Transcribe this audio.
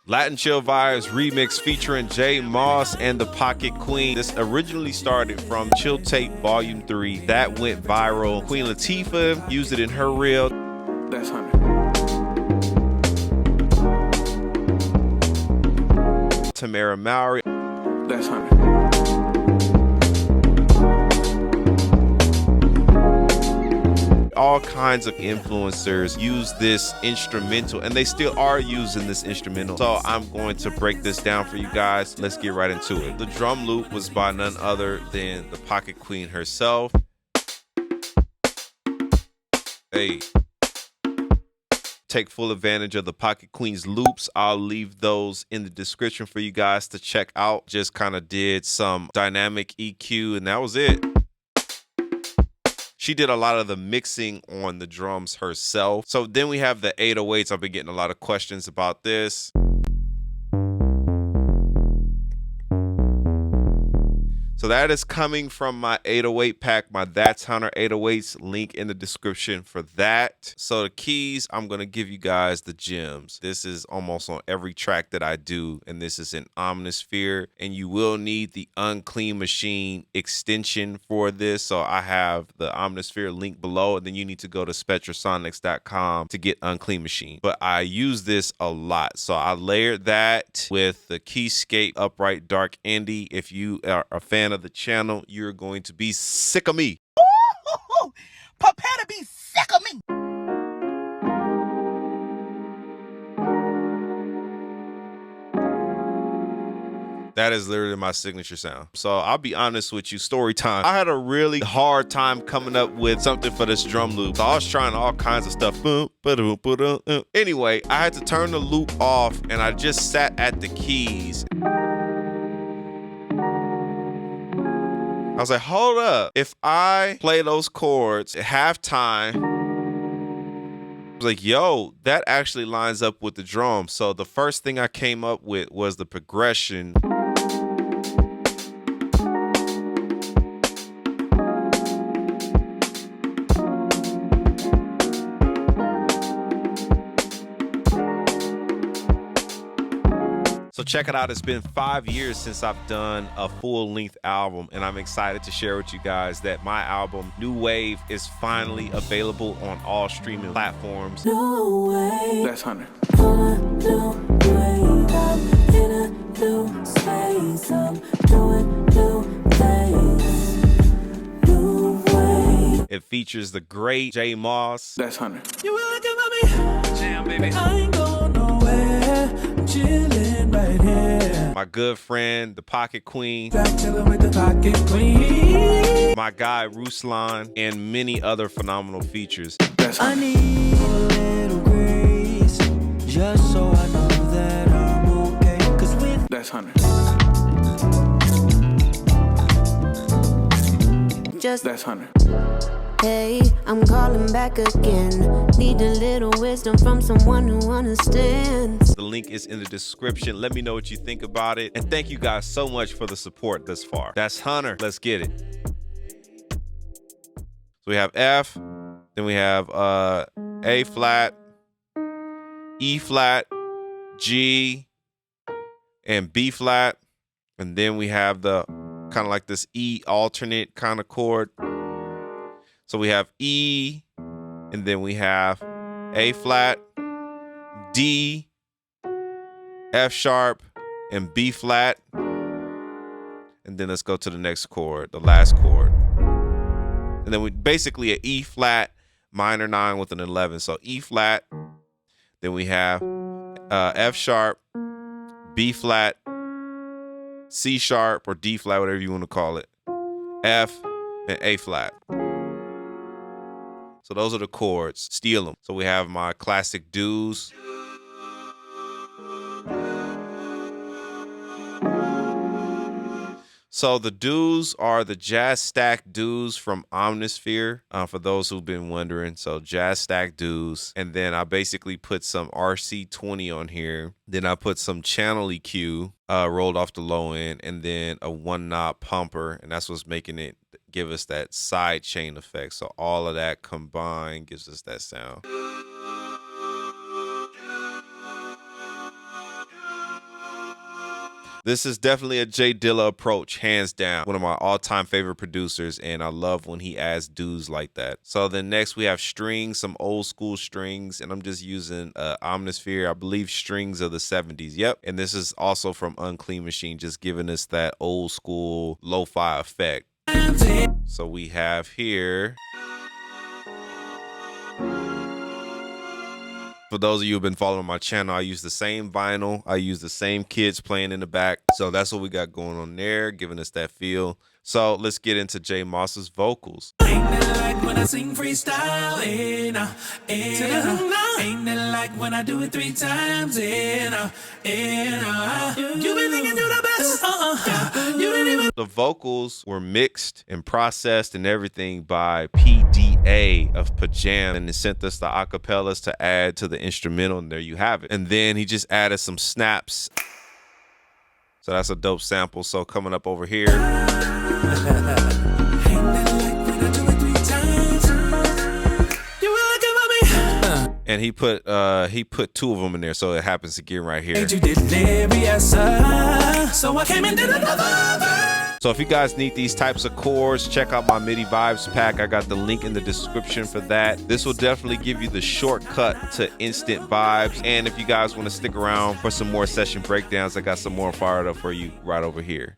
Latin Chill Vibes remix featuring J Moss and the Pocket Queen. This originally started from Chill Tape Volume 3. That went viral. Queen Latifah used it in her reel. That's Hunter. Tamara Mowry. That's Hunter. All kinds of influencers use this instrumental, and they still are using this instrumental. So I'm going to break this down for you guys. Let's get right into it. The drum loop was by none other than the Pocket Queen herself. Hey. Take full advantage of the Pocket Queen's loops. I'll leave those in the description for you guys to check out. Just kind of did some dynamic EQ, and that was it. She did a lot of the mixing on the drums herself. So then we have the 808s. I've been getting a lot of questions about this. So that is coming from my 808 pack, my That's Hunter 808s, link in the description for that. So the keys, I'm going to give you guys the gems. This is almost on every track that I do, and this is an Omnisphere, and you will need the Unclean Machine extension for this. So I have the Omnisphere link below, and then you need to go to spectrasonics.com to get Unclean Machine. But I use this a lot. So I layered that with the Keyscape Upright Dark Indie. If you are a fan of the channel, you're going to be sick of me. Ooh, prepare to be sick of me. That is literally my signature sound. So I'll be honest with you, story time. I had a really hard time coming up with something for this drum loop. So I was trying all kinds of stuff. Anyway, I had to turn the loop off, and I just sat at the keys. I was like, hold up. If I play those chords at halftime, I was like, yo, that actually lines up with the drum. So the first thing I came up with was the progression. So check it out. It's been 5 years since I've done a full-length album, and I'm excited to share with you guys that my album, New Wave, is finally available on all streaming platforms. New wave. That's Hunter. New wave. I'm in a new space. I'm doing new things. New wave. It features the great J Moss. That's Hunter. You really give me jam, baby. I ain't going nowhere. I'm chilling right here. My good friend, the Pocket Queen. Back chilling with the Pocket Queen. My guy, Ruslan, and many other phenomenal features. That's I Hunter. need a little grace, just so I know that I'm okay. 'Cause with That's Hunter. just That's Hunter. Hey, I'm calling back again. Need a little wisdom from someone who understands. The link is in the description. Let me know what you think about it. And thank you guys so much for the support thus far. That's Hunter. Let's get it. So we have F, then we have A flat, E flat, G, and B flat. And then we have the kind of like this E alternate kind of chord. So we have E, and then we have A flat, D, F sharp, and B flat. And then let's go to the next chord, the last chord. And then we basically an E flat minor 9 with an 11. So E flat, then we have F sharp, B flat, C sharp, or D flat, whatever you want to call it, F, and A flat. So those are the chords. Steal them. So we have my classic do's. So the do's are the jazz stack do's from Omnisphere, for those who've been wondering. So jazz stack do's. And then I basically put some RC20 on here. Then I put some channel EQ rolled off the low end, and then a 1-knob pumper. And that's what's making it give us that side chain effect. So all of that combined gives us that sound. This is definitely a J Dilla approach, hands down. One of my all-time favorite producers, and I love when he adds dudes like that. So then next we have strings, some old school strings, and I'm just using Omnisphere, I believe strings of the 70s. Yep. And this is also from Unclean Machine, just giving us that old school lo-fi effect. So we have here, for those of you who've been following my channel, I use the same vinyl. I use the same kids playing in the back. So that's what we got going on there, giving us that feel. So let's get into J Moss's vocals. Ain't that like when I sing freestyle? Ain't that like when I do it 3 times? You been thinking you're the best. You didn't even. The vocals were mixed and processed and everything by PDA of Pajam, and it sent us the acapellas to add to the instrumental, and there you have it. And then he just added some snaps. So that's a dope sample. So coming up over here. And he put 2 of them in there, so it happens again right here. So if you guys need these types of chords, check out my MIDI Vibes pack. I got the link in the description for that. This will definitely give you the shortcut to instant vibes. And if you guys want to stick around for some more session breakdowns, I got some more fired up for you right over here.